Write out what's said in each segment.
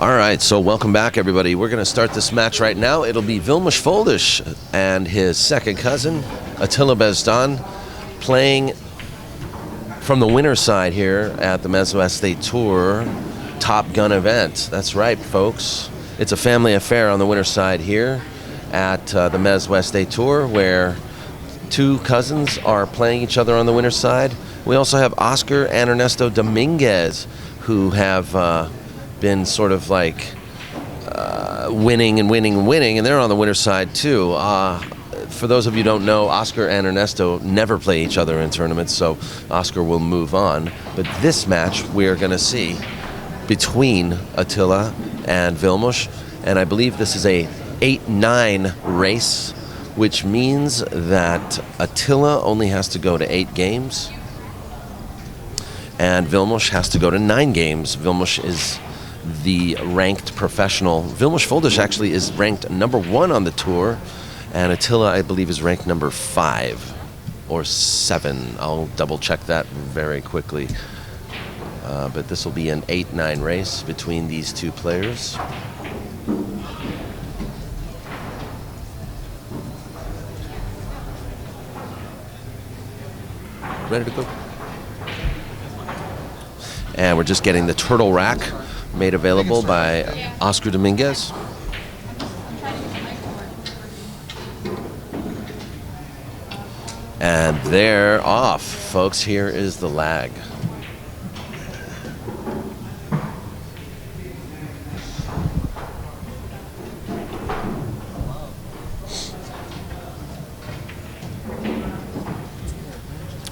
All right, so welcome back, everybody. We're going to start this match right now. It'll be Vilmos and his second cousin, Atilla Bezdan, playing from the winner's side here at the MZWST Tour Top Gun event. That's right, folks. It's a family affair on the winner's side here at the MZWST Tour, where two cousins are playing each other on the winner's side. We also have Oscar and Ernesto Dominguez, who have been sort of like winning, and they're on the winner's side too. For those of you who don't know, Oscar and Ernesto never play each other in tournaments, so Oscar will move on. But this match we're going to see between Atilla and Vilmos, and I believe this is a 8-9 race, which means that Atilla only has to go to 8 games and Vilmos has to go to 9 games. Vilmos is the ranked professional. Vilmos actually is ranked number 1 on the tour, and Atilla, I believe, is ranked number 5 or 7. I'll double check that very quickly. But this will be an 8-9 race between these two players. Ready to go? And we're just getting the turtle rack made available by Oscar Dominguez. And they're off, folks. Here is the lag.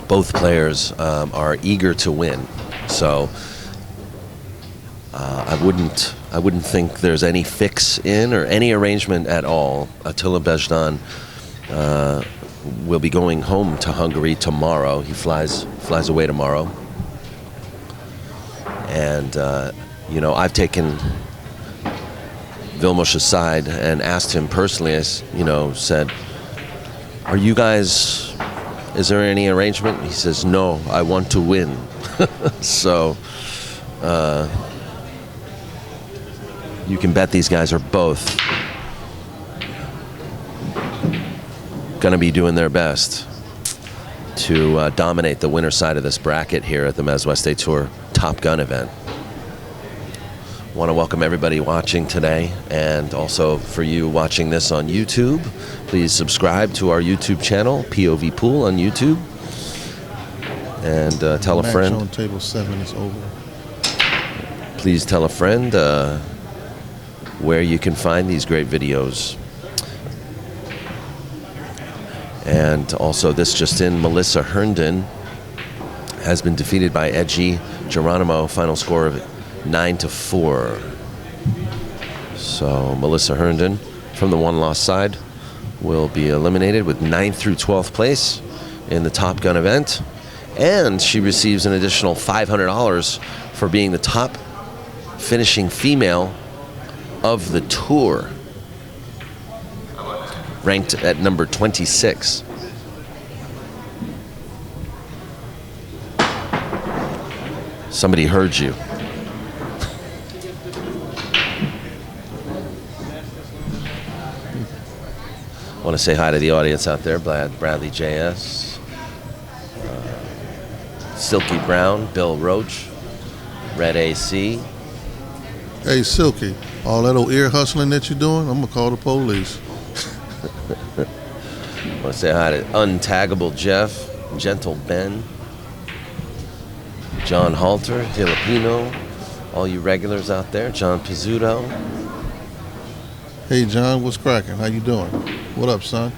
Both players are eager to win, so I wouldn't think there's any fix in or any arrangement at all. Atilla Bezdan will be going home to Hungary tomorrow. He flies away tomorrow, and you know, I've taken Vilmos aside and asked him personally. Said, "Are you guys? Is there any arrangement?" He says, "No, I want to win." So you can bet these guys are both going to be doing their best to dominate the winner side of this bracket here at the MZWST Tour Top Gun event. Want to welcome everybody watching today, and also for you watching this on YouTube, please subscribe to our YouTube channel, POVPOOL on YouTube, and tell a friend. On table 7 is over. Please tell a friend where you can find these great videos. And also, this just in, Melissa Herndon has been defeated by Edgy Geronimo, final score of 9-4. So Melissa Herndon from the one-loss side will be eliminated with 9th through 12th place in the Top Gun event, and she receives an additional $500 for being the top finishing female of the tour, ranked at number 26. Somebody heard you. I want to say hi to the audience out there. Bradley JS, Silky Brown, Bill Roach, Red AC. Hey, Silky, all that old ear hustling that you're doing, I'm going to call the police. I want to say hi to Untaggable Jeff, Gentle Ben, John Halter, Filipino, all you regulars out there, John Pizzuto. Hey, John, what's cracking? How you doing? What up, son?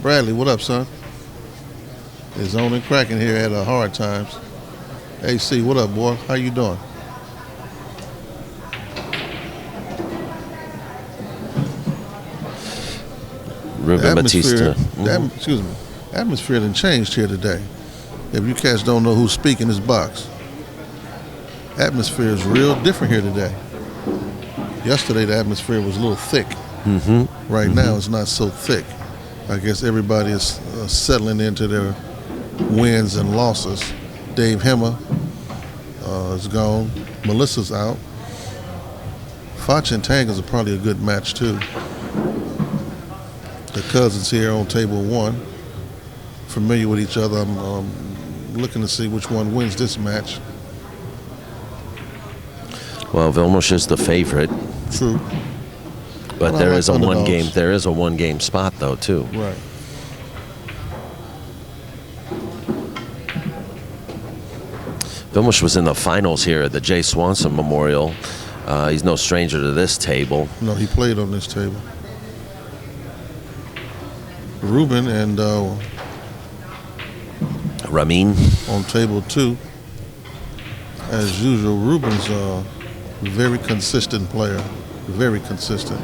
Bradley, what up, son? It's on and cracking here at Hard Times. AC, what up, boy? How you doing? Ruben Batista. Excuse me. Atmosphere done changed here today. If you cats don't know who's speaking this box, atmosphere is real different here today. Yesterday the atmosphere was a little thick. Right now it's not so thick. I guess everybody is settling into their wins and losses. Dave Hemmer is gone. Melissa's out. Foch and Tang is probably a good match too. The cousins here on table 1, familiar with each other. I'm looking to see which one wins this match. Well, Vilmos is the favorite. True. But there is a one game spot though too. Right. Vilmos was in the finals here at the Jay Swanson Memorial. He's no stranger to this table. No, he played on this table. Ruben and Ramin on table 2. As usual, Ruben's a very consistent player. Very consistent.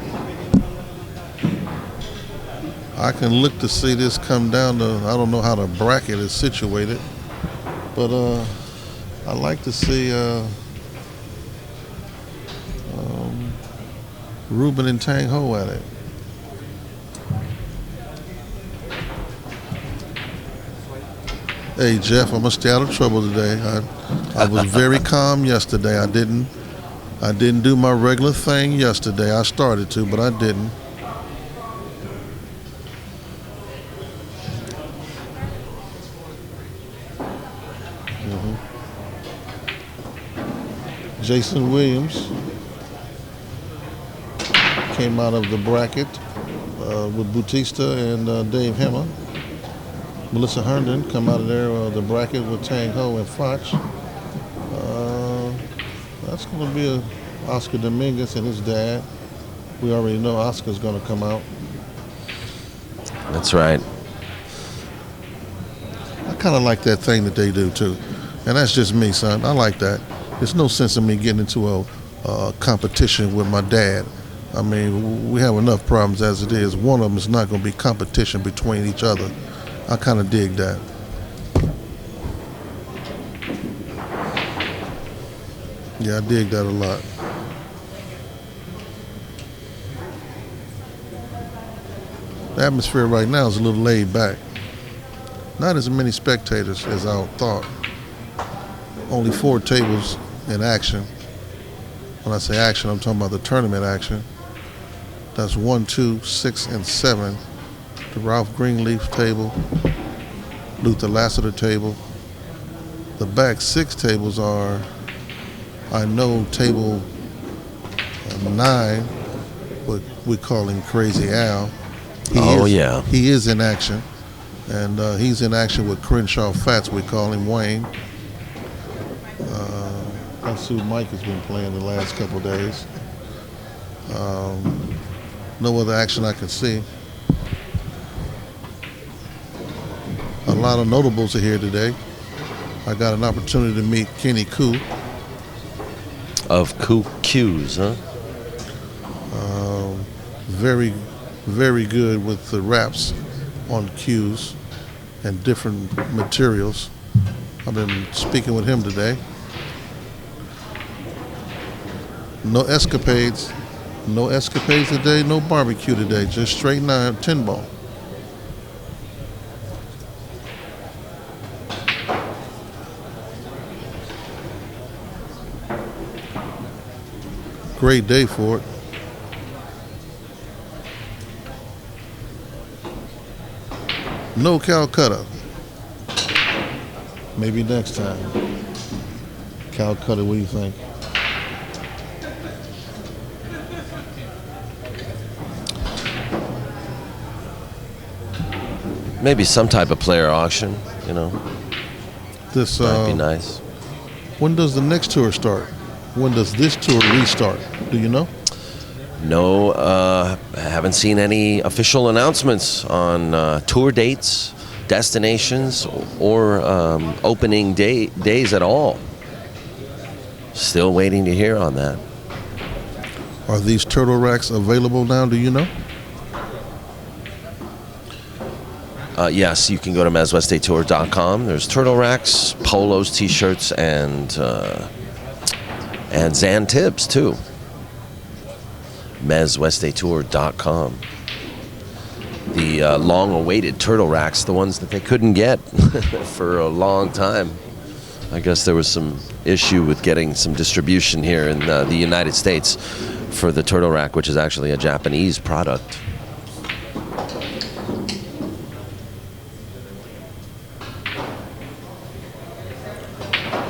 I can look to see this come down to, I don't know how the bracket is situated, but I like to see Ruben and Tang Ho at it. Hey Jeff, I'm gonna stay out of trouble today. I was very calm yesterday. I didn't do my regular thing yesterday. I started to, but I didn't. Jason Williams came out of the bracket with Bautista and Dave Hemmer. Melissa Herndon come out of there the bracket with Tang Ho and Foch. That's going to be Oscar Dominguez and his dad. We already know Oscar's going to come out. That's right. I kind of like that thing that they do too. And that's just me, son. I like that. There's no sense in me getting into a competition with my dad. I mean, we have enough problems as it is. One of them is not going to be competition between each other. I kind of dig that. Yeah, I dig that a lot. The atmosphere right now is a little laid back. Not as many spectators as I thought. Only 4 tables in action. When I say action, I'm talking about the tournament action. That's 1, 2, 6, and 7. The Ralph Greenleaf table, Luther Lassiter table. The back 6 tables are, I know, table 9, what we call him Crazy Al. He is in action. And he's in action with Crenshaw Fats, we call him Wayne. That's who Mike has been playing the last couple days. No other action I can see. A lot of notables are here today. I got an opportunity to meet Kenny Koo. Of Q's, huh? Very, very good with the raps on cues and different materials. I've been speaking with him today. No escapades. No escapades today, no barbecue today. Just straight 9, 10 ball. Great day for it. No Calcutta. Maybe next time. Calcutta, what do you think? Maybe some type of player auction, you know. This might be nice. When does the next tour start? When does this tour restart? Do you know? No, I haven't seen any official announcements on tour dates, destinations, or opening days at all. Still waiting to hear on that. Are these turtle racks available now? Do you know? Yes, you can go to MZWSTtour.com. There's turtle racks, polos, t-shirts, and Zan Tibbs too. MZWSTtour.com. The long-awaited turtle racks, the ones that they couldn't get for a long time. I guess there was some issue with getting some distribution here in the United States. for the turtle rack, which is actually a Japanese product.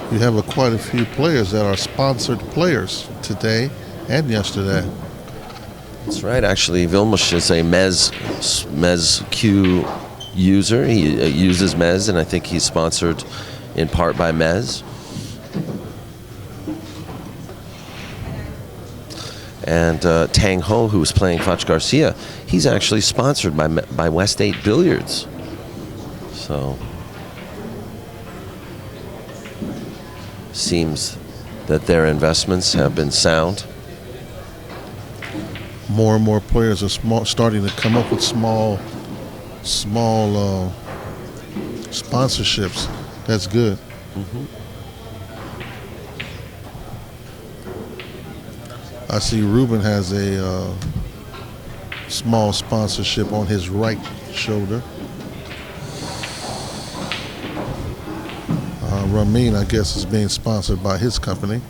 You have quite a few players that are sponsored players today and yesterday. That's right. Actually, Vilmos is a Mezz Q user. He uses Mezz, and I think he's sponsored in part by Mezz. And Tang Ho, who's playing Foch Garcia, he's actually sponsored by West 8 Billiards. So seems that their investments have been sound. More and more players are starting to come up with small sponsorships. That's good. Mm-hmm. I see Ruben has a small sponsorship on his right shoulder. Ramin, I guess, is being sponsored by his company.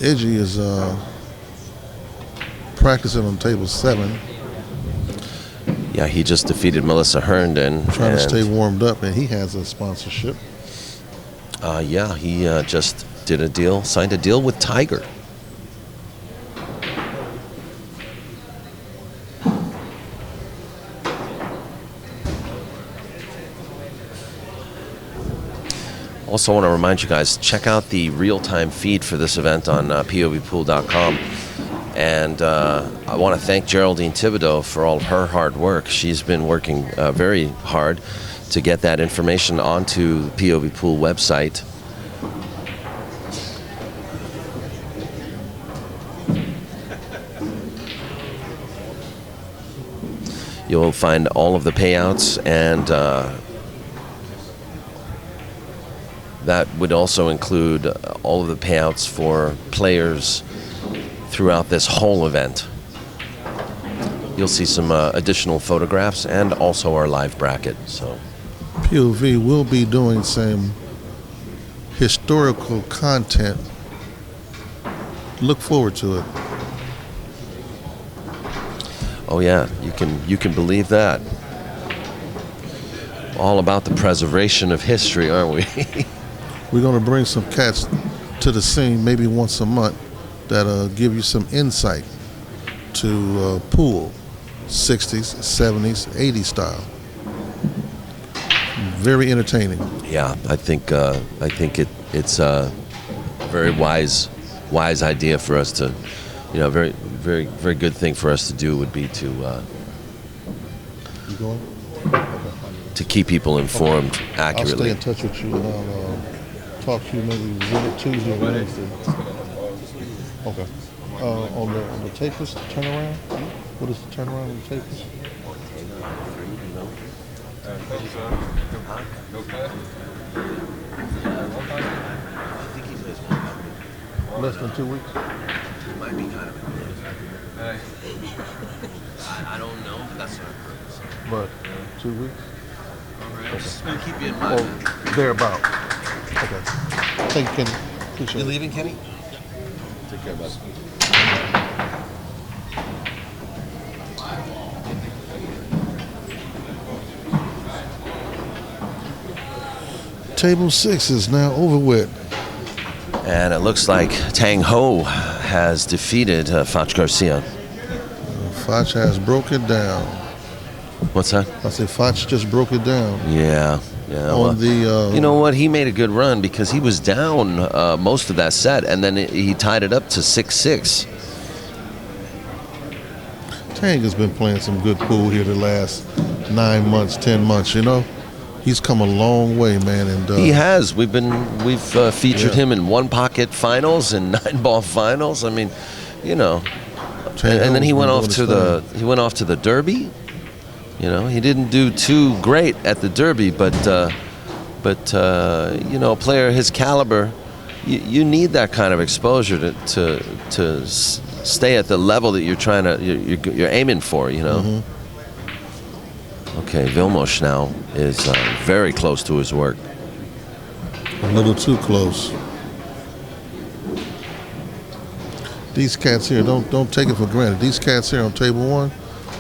Edgy is practicing on table 7. Yeah, he just defeated Melissa Herndon. Trying to stay warmed up, and he has a sponsorship. Yeah, he just signed a deal with Tiger. Also want to remind you guys, check out the real-time feed for this event on POVPOOL.com. And I want to thank Geraldine Thibodeau for all of her hard work. She's been working very hard to get that information onto the POVPOOL website. You'll find all of the payouts, and that would also include all of the payouts for players throughout this whole event. You'll see some additional photographs and also our live bracket. So POV will be doing some historical content. Look forward to it. oh yeah, you can believe that. All about the preservation of history, aren't we? We're going to bring some cats to the scene maybe once a month that'll give you some insight to pool, 60s, 70s, 80s style. Very entertaining. Yeah, I think it's a very wise idea for us to, very good thing for us to do would be to You going? to keep people informed accurately. I'll stay in touch with you and I'll talk to you maybe Tuesday or Wednesday. Okay. On the tapers, turnaround? What is the turnaround on the tapers? Less than 2 weeks? Might be kind of I don't know, but that's what I've heard. But 2 weeks? I'm just going to keep you in mind. Or thereabout. Okay. Thank you, Kenny. Appreciate You it. leaving, Kenny? Take care, bud. Table 6 is now over with. And it looks like Tang Ho has defeated Foch Garcia. Foch has broke it down. What's that? I say Foch just broke it down. Yeah. On the you know what? He made a good run because he was down most of that set, and then he tied it up to 6-6. Tang has been playing some good pool here the last 9 months, 10 months. He's come a long way, man. And he has. We've featured him in one pocket finals and 9-ball finals. I mean, and then he went off to the Derby. He didn't do too great at the Derby, but a player his caliber you need that kind of exposure to stay at the level that you're trying to you're aiming for. You know. Mm-hmm. Okay, Vilmos now is very close to his work. A little too close. These cats here, don't take it for granted. These cats here on table 1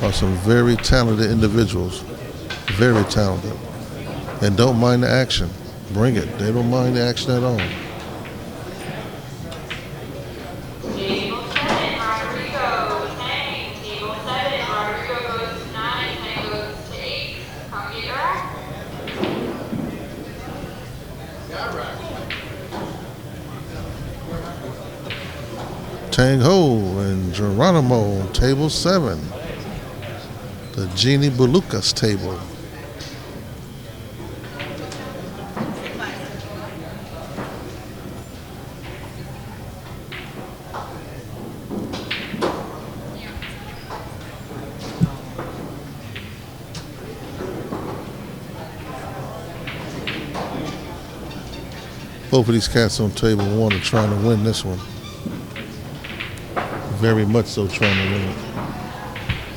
are some very talented individuals. Very talented. And don't mind the action. Bring it. They don't mind the action at all. Tang Ho and Geronimo on table 7. The Genie Belucas table. Both of these cats on table 1 are trying to win this one. Very much so trying to win it.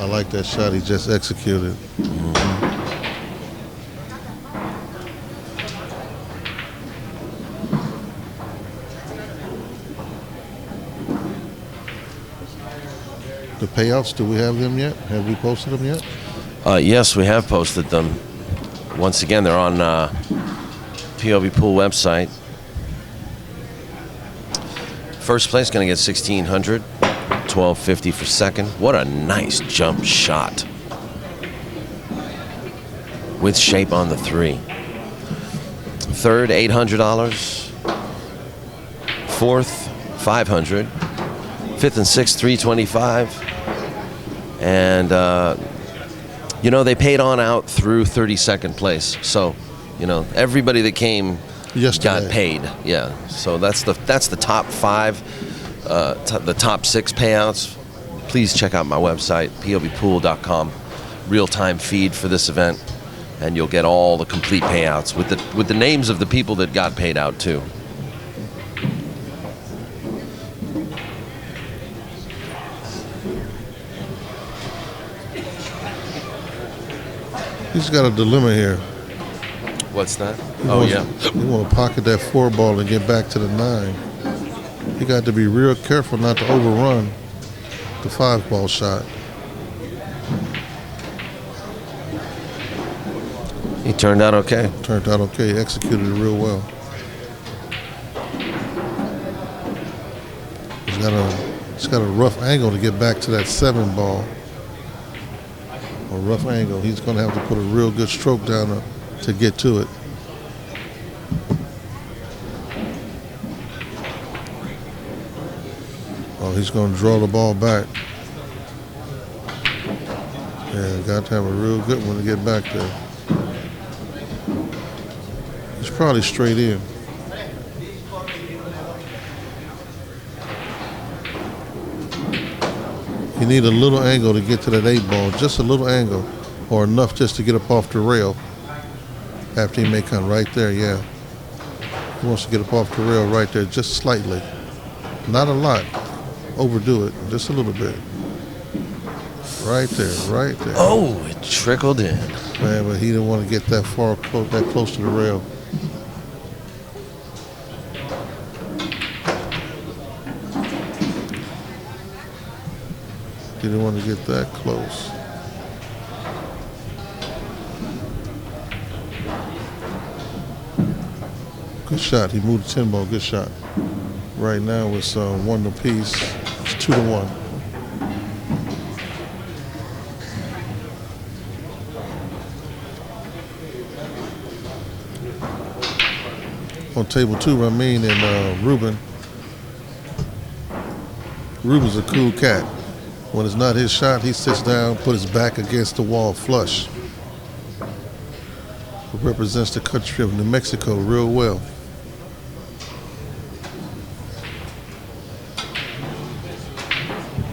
I like that shot he just executed. Mm-hmm. The payouts, do we have them yet? Have we posted them yet? Yes, we have posted them. Once again, they're on POVPOOL website. First place going to get $1,600. $12.50 for second. What a nice jump shot. With shape on the 3. Third, $800. Fourth, $500. Fifth and sixth, $325. And, you know, they paid on out through 32nd place. So, you know, everybody that came got paid. Yeah. So that's the top 5. The top 6 payouts. Please check out my website, POVPOOL.com. Real-time feed for this event, and you'll get all the complete payouts with the names of the people that got paid out too. He's got a dilemma here. What's that? He want to pocket that 4 ball and get back to the 9. You got to be real careful not to overrun the 5 ball shot. He turned out okay. Turned out okay. He executed it real well. He's got a rough angle to get back to that 7 ball. A rough angle. He's going to have to put a real good stroke down to get to it. Oh, he's going to draw the ball back. Yeah, got to have a real good one to get back there. It's probably straight in. You need a little angle to get to that 8 ball, just a little angle, or enough just to get up off the rail. After he may come right there, yeah. He wants to get up off the rail right there, just slightly. Not a lot. Overdo it, just a little bit. Right there, right there. Oh, it trickled in. Man, but he didn't want to get that far, that close to the rail. He didn't want to get that close. Good shot. He moved the 10 ball. Good shot. Right now it's 1 apiece. It's 2-1. On table 2, Ramin and Ruben. Ruben's a cool cat. When it's not his shot, he sits down, put his back against the wall flush. It represents the country of New Mexico real well.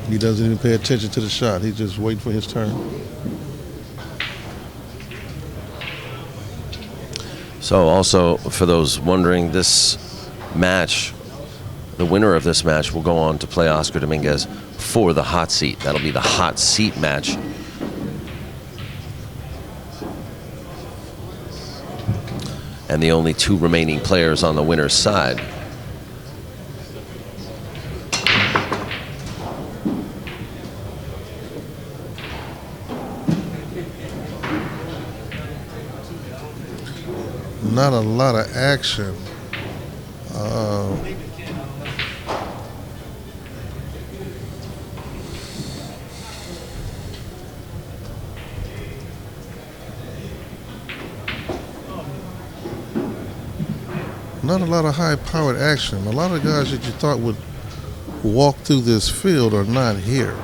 He doesn't even pay attention to the shot. He's just waiting for his turn. So also, for those wondering, this match the winner of this match will go on to play Oscar Dominguez for the hot seat. That'll be the hot seat match. And the only two remaining players on the winner's side. Not a lot of action. Not a lot of high-powered action. A lot of guys that you thought would walk through this field are not here.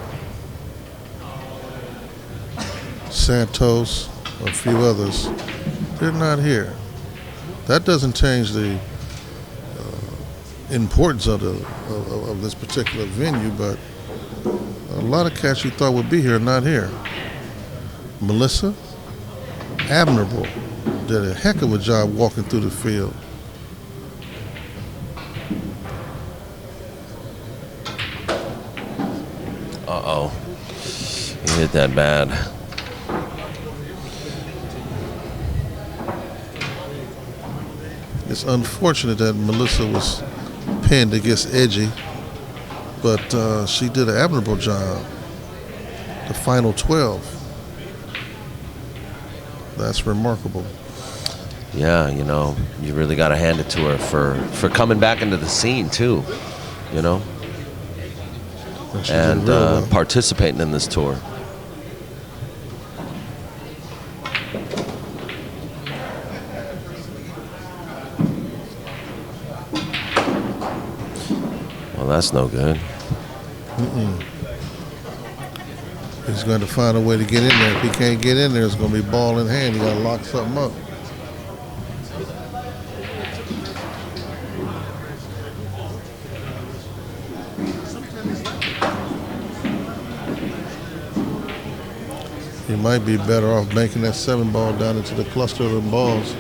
Santos, a few others, they're not here. That doesn't change the importance of this particular venue, but a lot of cats you thought would be here are not here. Melissa, admirable, did a heck of a job walking through the field. Uh-oh. He hit that bad. It's unfortunate that Melissa was pinned against Edgy, but she did an admirable job. The final 12. That's remarkable. Yeah, you know, you really got to hand it to her for coming back into the scene too, you know, and participating in this tour. Well, that's no good. He's going to find a way to get in there. If he can't get in there, it's going to be ball in hand. He got to lock something up. He might be better off banking that 7 ball down into the cluster of the balls.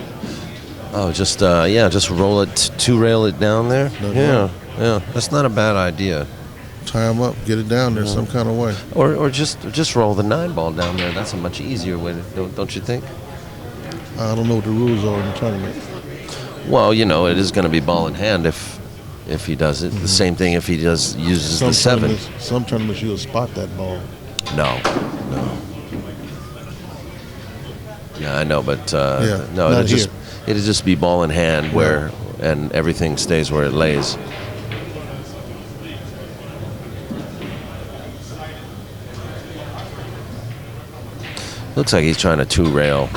Oh, just just roll it, two-rail it down there. No. Yeah, that's not a bad idea. Tie him up, get it down there some kind of way. Or just roll the 9-ball down there. That's a much easier way, don't you think? I don't know what the rules are in the tournament. Well, you know, it is going to be ball in hand if he does it. The same thing if he uses the 7. Some tournaments you'll spot that ball. No. Yeah, I know, but no, it'll just be ball in hand where and everything stays where it lays. Looks like he's trying to 2-rail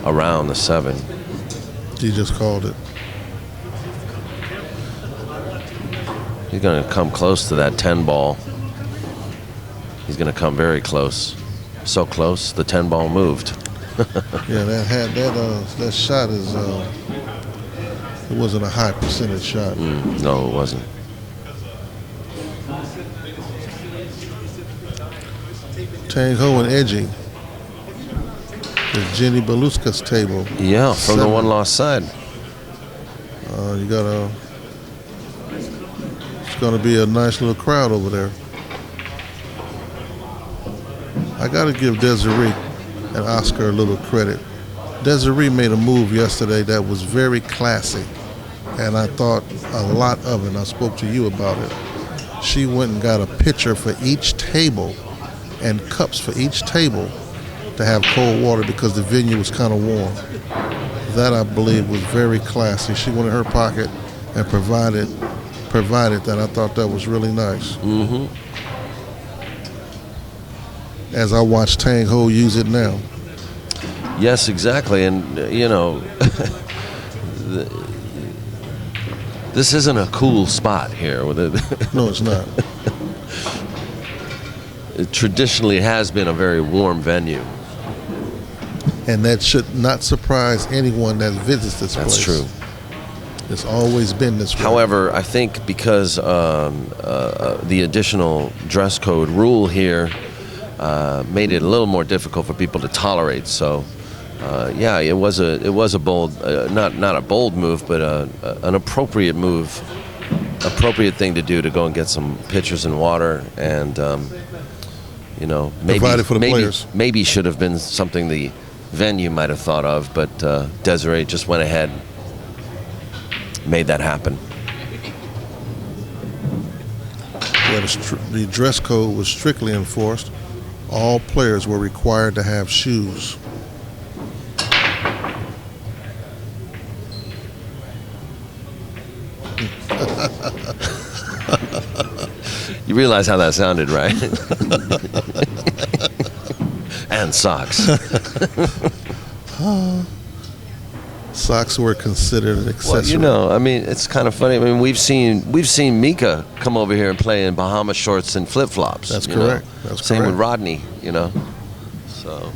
around the 7. He just called it. He's going to come close to that 10-ball. He's going to come very close. So close, the 10-ball moved. Yeah, that shot is it wasn't a high percentage shot. No, it wasn't. Tang Ho and Edgy. It's Jenny Beluska's table. Yeah, from 7. the one-loss side. You got it's going to be a nice little crowd over there. I got to give Desiree and Oscar a little credit. Desiree made a move yesterday that was very classy, and I thought a lot of it. And I spoke to you about it. She went and got a pitcher for each table and cups for each table to have cold water because the venue was kind of warm. That, I believe, was very classy. She went in her pocket and provided that. I thought that was really nice. As I watch Tang Ho use it now. Yes, exactly. And, you know, this isn't a cool spot here. No, it's not. It traditionally has been a very warm venue. And that should not surprise anyone that visits this place. That's true. It's always been this way. However, I think because the additional dress code rule here made it a little more difficult for people to tolerate. So, yeah, it was a bold, not a bold move, but an appropriate move appropriate thing to do to go and get some pitchers and water, and you know, Provided for the players. Maybe should have been something the venue might have thought of, but Desiree just went ahead, made that happen. Yeah, the dress code was strictly enforced. All players were required to have shoes. You realize how that sounded, right? And socks. Socks were considered an accessory. Well, you know, I mean, it's kind of funny. I mean, we've seen Mika come over here and play in Bahama shorts and flip flops. That's correct. That's Same correct. with Rodney. You know, so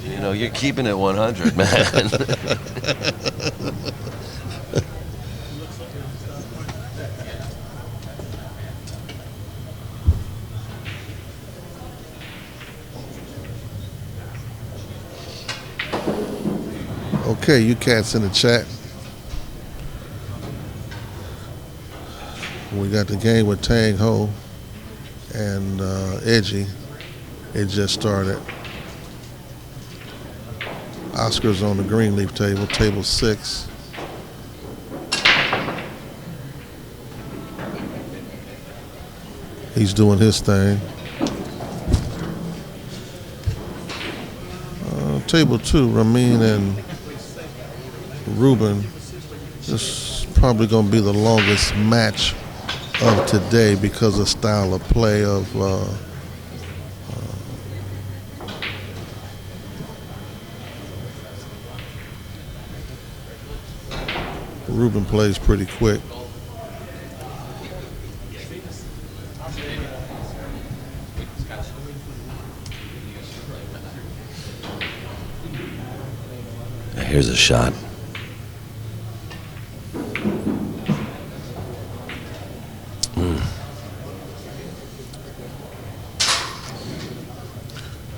you know, you're keeping it 100, man. Okay, you cats in the chat. We got the game with Tang Ho and Edgy. It just started. Oscar's on the Greenleaf table, table 6. He's doing his thing. Table 2, Ramin and Ruben. This is probably going to be the longest match of today because of style of play of Ruben plays pretty quick. Here's a shot.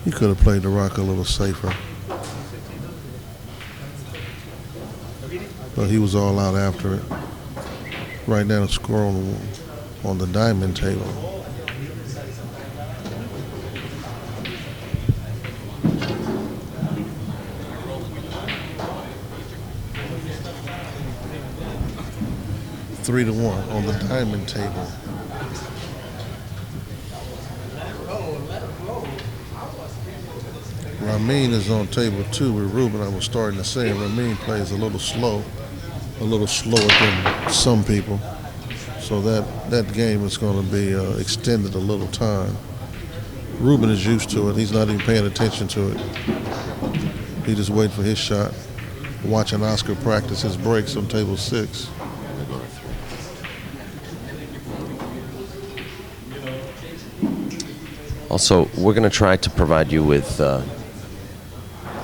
He could have played the rock a little safer. But he was all out after it. Right now the score on the diamond table. Three to 1 on the diamond table. Ramin is on table 2 with Ruben. I was starting to say Ramin plays a little slower than some people. So that game is going to be extended a little time. Ruben is used to it. He's not even paying attention to it. He just waiting for his shot. Watching Oscar practice his breaks on table 6. Also, we're going to try to provide you with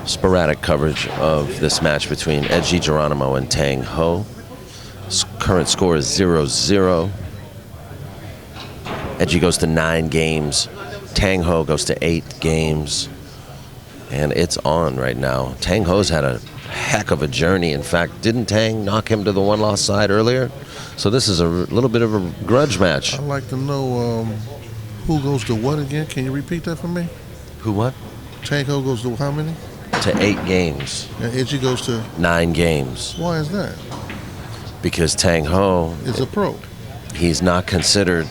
sporadic coverage of this match between Edgy Geronimo and Tang Ho. Current score is 0-0. Edgy goes to 9 games. Tang Ho goes to 8 games. And it's on right now. Tang Ho's had a heck of a journey. In fact, didn't Tang knock him to the one-loss side earlier? So this is a little bit of a grudge match. I'd like to know who goes to what again? Can you repeat that for me? Who what? Tang Ho goes to how many? To 8 games. And Edgy goes to 9 games. Why is that? Because Tang Ho is a pro. He's not considered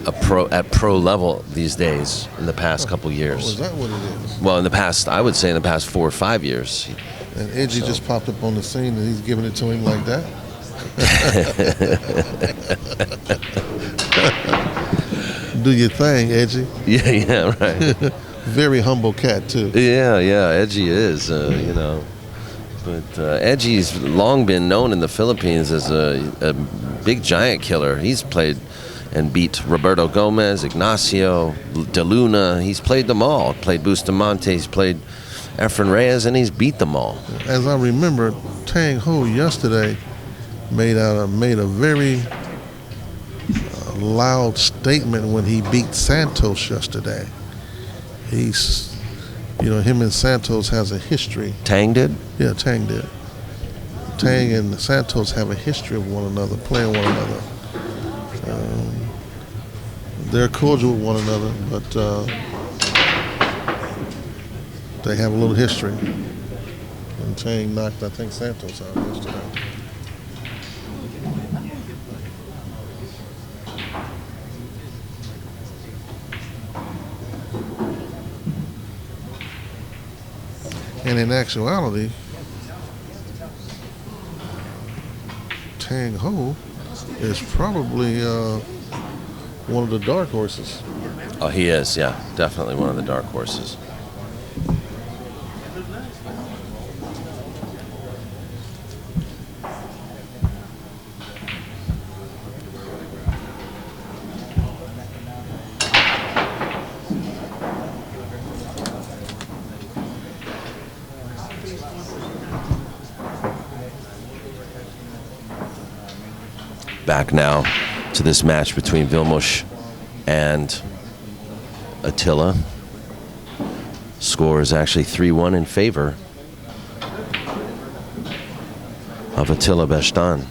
a pro at pro level these days in the past couple years. Oh, is that what it is? Well, in the past, I would say in the past 4 or 5 years. And Edgy just popped up on the scene and he's giving it to him like that? Do your thing, Edgy. Yeah, right. Very humble cat, too. Yeah, Edgy is, you know. But Edgy's long been known in the Philippines as a big giant killer. He's played and beat Roberto Gomez, Ignacio, De Luna. He's played them all. Played Bustamante, he's played Efren Reyes, and he's beat them all. As I remember, Tang Ho yesterday made a very loud statement when he beat Santos yesterday. Him and Santos has a history. Tang did? Yeah, Tang did. Tang and Santos have a history of one another, playing one another. They're cordial with one another, but they have a little history. And Tang knocked, I think, Santos out yesterday. And in actuality, Tang Ho is probably one of the dark horses. Oh, he is, yeah. Definitely one of the dark horses. Back now to this match between Vilmos and Atilla. Score is actually 3-1 in favor of Atilla Bezdan.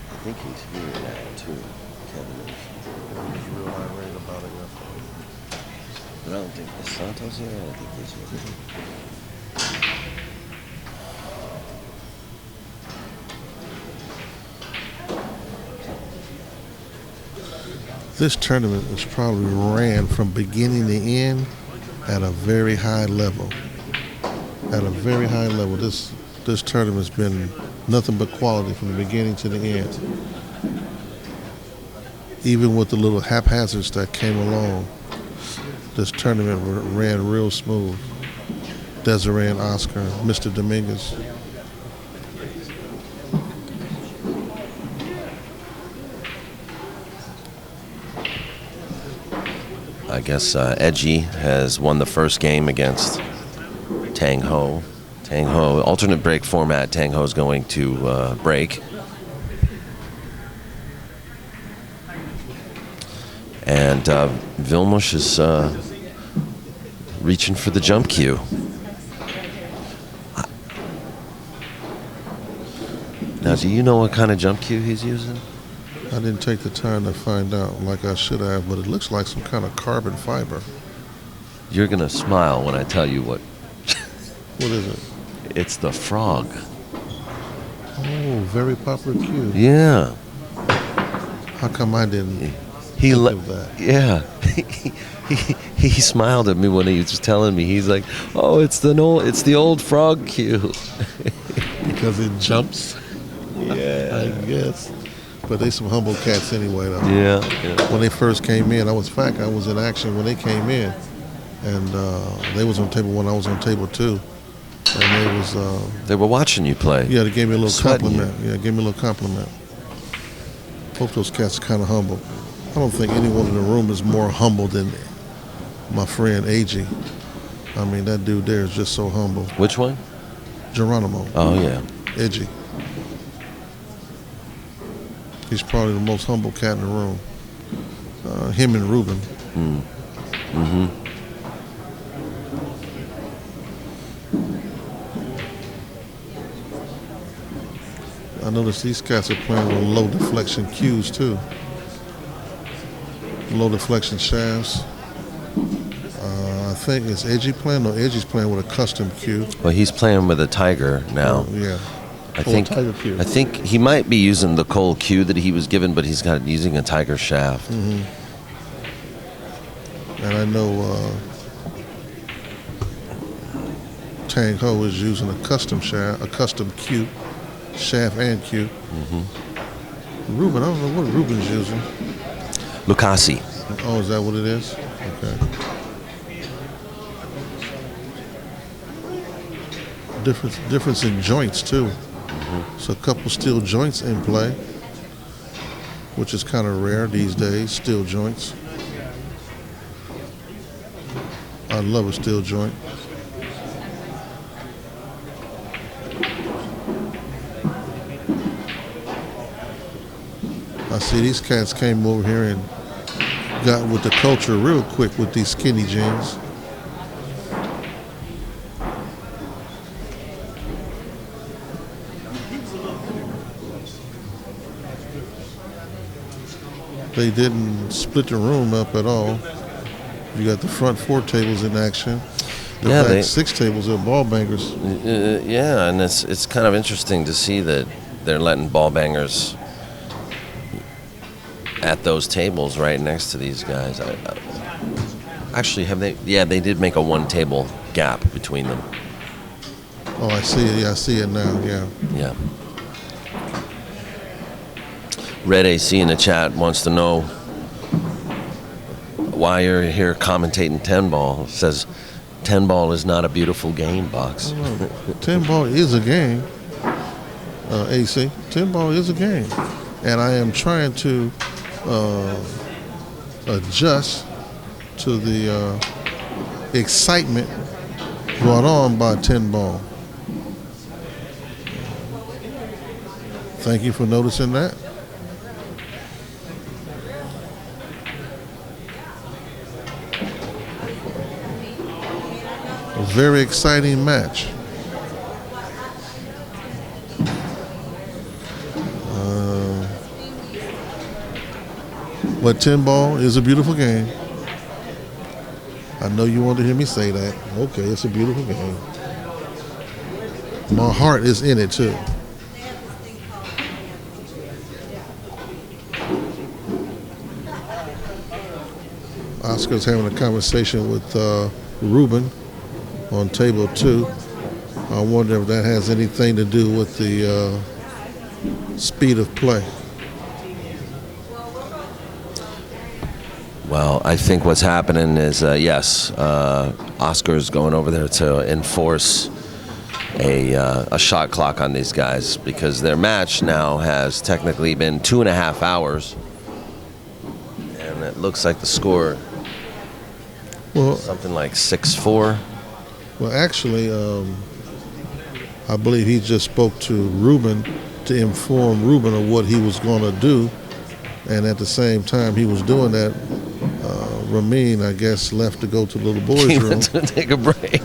I think he's here now, too. Kevin is. He was real irate about it yesterday. But I don't think, is Santos here? I don't think he's here. This tournament was probably ran from beginning to end at a very high level. At a very high level. This tournament's been nothing but quality from the beginning to the end. Even with the little haphazards that came along, this tournament ran real smooth. Desiree and Oscar, Mr. Dominguez. I guess Edgy has won the first game against Tang Ho. Tang Ho, alternate break format, Tang Ho's going to break. And Vilmos is reaching for the jump cue. Now, do you know what kind of jump cue he's using? I didn't take the time to find out like I should have, but it looks like some kind of carbon fiber. You're going to smile when I tell you what. What is it? It's the frog. Oh, very popular cue. Yeah. How come I didn't think of that? Yeah. He smiled at me when he was telling me. He's like, "Oh, it's the old frog cue." Because it jumps? Yeah. I guess. But they some humble cats anyway, though. Yeah. When they first came in, I was in action when they came in. And they was on table one, I was on table two. And they were watching you play. Yeah, they gave me a little Sweating compliment. you. Yeah, gave me a little compliment. Both those cats are kind of humble. I don't think anyone in the room is more humble than my friend AG. I mean, that dude there is just so humble. Which one? Geronimo. Oh, yeah. Edgy. He's probably the most humble cat in the room. Him and Ruben. Mm-hmm. I noticed these cats are playing with low deflection cues too. Low deflection shafts. I think it's Edgy playing. No, Edgy's playing with a custom cue. Well, he's playing with a Tiger now. Oh, yeah. I think he might be using the Cole cue that he was given, but he's using a Tiger shaft. Mm-hmm. And I know Tang Ho is using a custom shaft, a custom cue, shaft and cue. Mm-hmm. Ruben, I don't know what Ruben's using. Lucasi. Oh, is that what it is? Okay. Difference in joints too. Mm-hmm. So a couple steel joints in play, which is kind of rare these days. Steel joints. I love a steel joint. I see these cats came over here and got with the culture real quick with these skinny jeans. They didn't split the room up at all. You got the front 4 tables in action. The back 6 tables are ball bangers. Yeah, and it's kind of interesting to see that they're letting ball bangers at those tables right next to these guys. Actually, have they? Yeah, they did make a 1 table gap between them. Oh, I see it. Yeah, I see it now. Yeah. Yeah. Red AC in the chat wants to know why you're here commentating 10 ball. Says 10 ball is not a beautiful game, Box. 10 ball is a game. AC. 10 ball is a game, and I am trying to adjust to the excitement brought on by 10 ball. Thank you for noticing that. A very exciting match. But 10 ball is a beautiful game. I know you want to hear me say that. Okay, it's a beautiful game. My heart is in it too. Oscar's having a conversation with Ruben on table 2. I wonder if that has anything to do with the speed of play. Well, I think what's happening is, yes, Oscar's going over there to enforce a shot clock on these guys because their match now has technically been 2.5 hours, and it looks like the score, something like 6-4. Well, actually, I believe he just spoke to Ruben to inform Ruben of what he was going to do, and at the same time he was doing that, Ramin, I guess, left to go to the little boys' room. He went to take a break.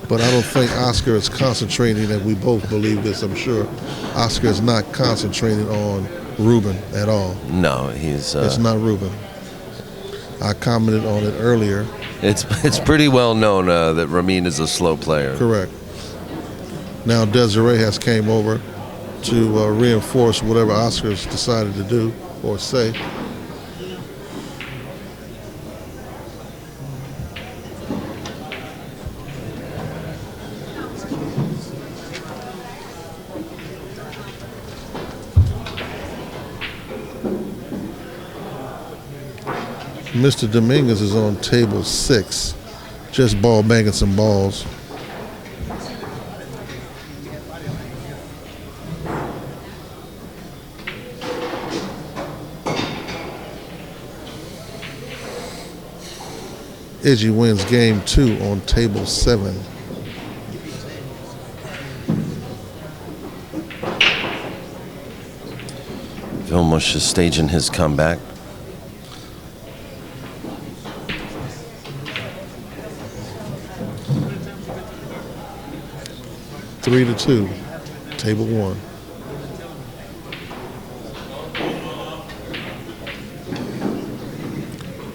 But I don't think Oscar is concentrating, and we both believe this, I'm sure. Oscar is not concentrating on Ruben at all. No, he's... it's not Ruben. I commented on it earlier. It's pretty well known that Ramin is a slow player. Correct. Now Desiree has came over to reinforce whatever Oscar's decided to do or say. Mr. Dominguez is on table 6, just ball banging some balls. Edgy wins game 2 on table 7. Vilmos is staging his comeback. Three to 2, table 1.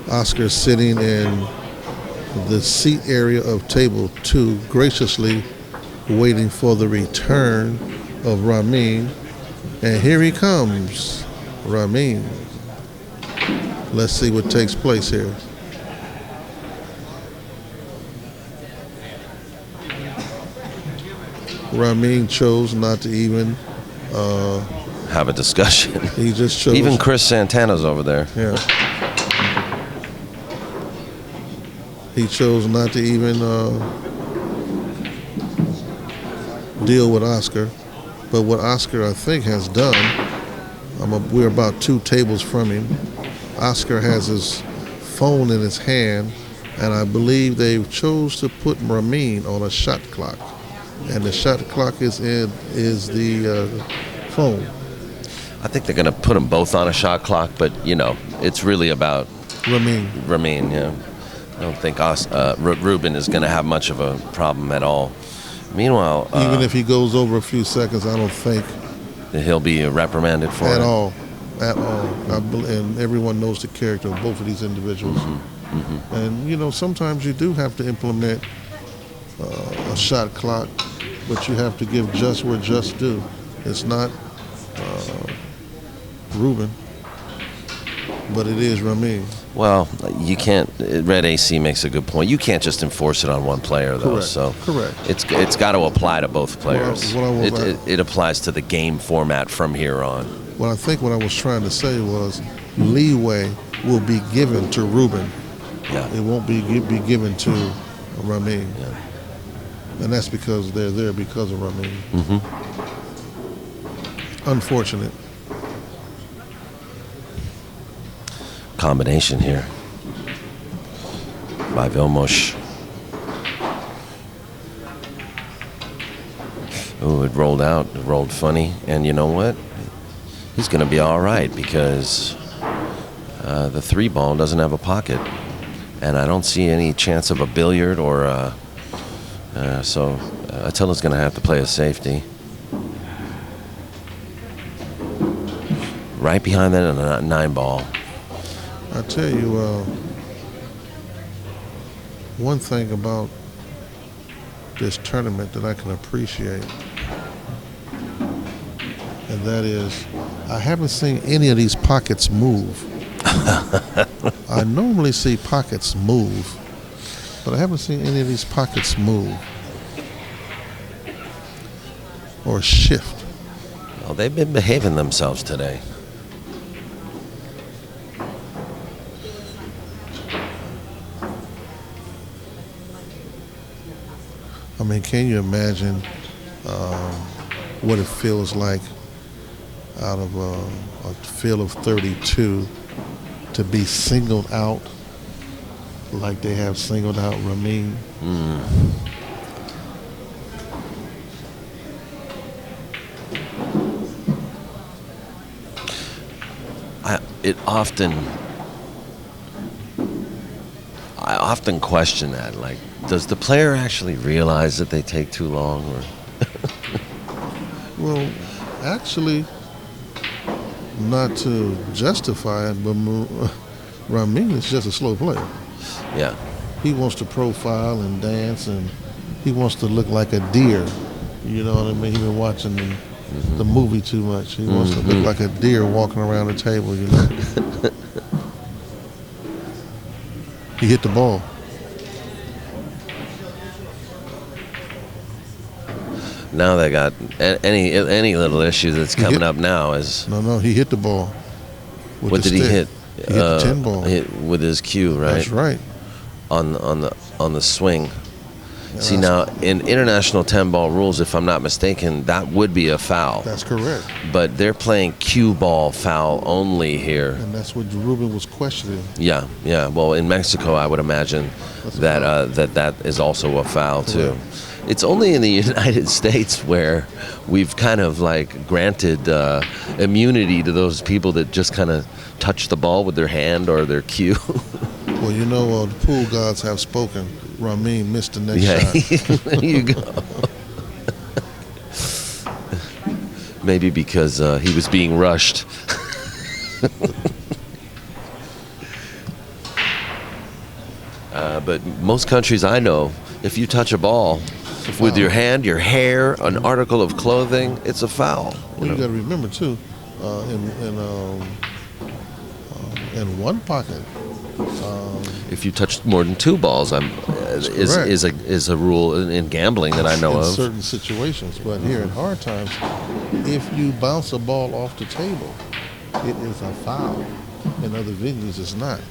Oscar sitting in the seat area of table 2, graciously waiting for the return of Ramin. And here he comes, Ramin. Let's see what takes place here. Ramin chose not to even have a discussion. He just chose. Even Chris Santana's over there. Yeah. He chose not to even deal with Oscar. But what Oscar, I think, has done, we're about 2 tables from him. Oscar has his phone in his hand, and I believe they chose to put Ramin on a shot clock. And the shot clock is the phone. I think they're going to put them both on a shot clock, but, it's really about Ramin, yeah. I don't think Ruben is going to have much of a problem at all. Meanwhile, even if he goes over a few seconds, I don't think he'll be reprimanded for it. At all. And everyone knows the character of both of these individuals. Mm-hmm. Mm-hmm. And, sometimes you do have to implement a shot clock, but you have to give just where just due. It's not Ruben, but it is Ramin. Well, you can't. Red AC makes a good point. You can't just enforce it on one player, though. Correct. So Correct. It's got to apply to both players. It applies to the game format from here on. Well, I think what I was trying to say was leeway will be given to Ruben. Yeah. It won't be given to Ramin. Yeah. And that's because they're there because of Ramin. Mm-hmm. Unfortunate. Combination here by Vilmos. Oh, it rolled out. It rolled funny. And you know what? He's going to be all right because the 3-ball doesn't have a pocket. And I don't see any chance of a billiard or so Attila's going to have to play a safety. Right behind that, a 9-ball. I tell you, one thing about this tournament that I can appreciate, and that is I haven't seen any of these pockets move. I normally see pockets move, but I haven't seen any of these pockets move or shift. Well, they've been behaving themselves today. I mean, can you imagine what it feels like out of a field of 32 to be singled out like they have singled out Ramin? I often question that. Like, does the player actually realize that they take too long? Or Well, actually, not to justify it, but Ramin is just a slow player. Yeah. He wants to profile and dance, and he wants to look like a deer. You know what I mean? He's been watching the movie too much. He wants to look like a deer walking around the table, you know. He hit the ball. Now they got any little issue that's coming up now is. No, he hit the ball. What did he hit? He hit the 10 ball. With his cue, right? That's right. On the swing. See, now in international 10-ball rules, if I'm not mistaken, that would be a foul. That's correct. But they're playing cue ball foul only here. And that's what Ruben was questioning. Yeah. Well, in Mexico, I would imagine that is also a foul too. It's only in the United States where we've kind of like granted immunity to those people that just kind of touch the ball with their hand or their cue. Well, you know, the pool gods have spoken. Ramin missed the next shot. There you go. Maybe because he was being rushed. but most countries I know, if you touch a ball with your hand, your hair, an article of clothing, it's a foul. Well, you got to remember too, in one pocket. If you touch more than 2 balls, is a rule in gambling that I know in of. certain situations, but here in hard times, if you bounce a ball off the table, it is a foul. In other venues, it's not.